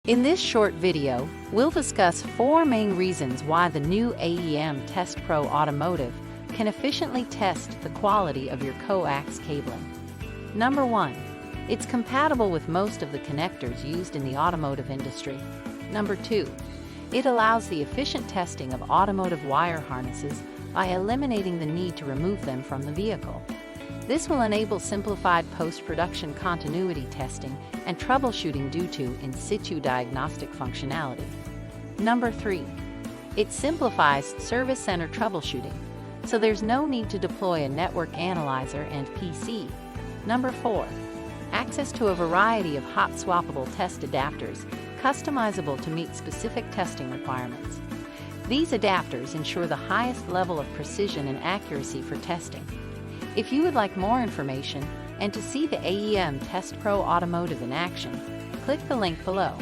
In this short video, we'll discuss 4 main reasons why the new AEM TestPro Automotive can efficiently test the quality of your coax cabling. Number 1. It's compatible with most of the connectors used in the automotive industry. Number 2. It allows the efficient testing of automotive wire harnesses by eliminating the need to remove them from the vehicle. This will enable simplified post-production continuity testing and troubleshooting due to in situ diagnostic functionality. Number 3. It simplifies service center troubleshooting, so there's no need to deploy a network analyzer and PC. Number 4. Access to a variety of hot-swappable test adapters, customizable to meet specific testing requirements. These adapters ensure the highest level of precision and accuracy for testing. If you would like more information and to see the AEM TestPro Automotive in action, click the link below.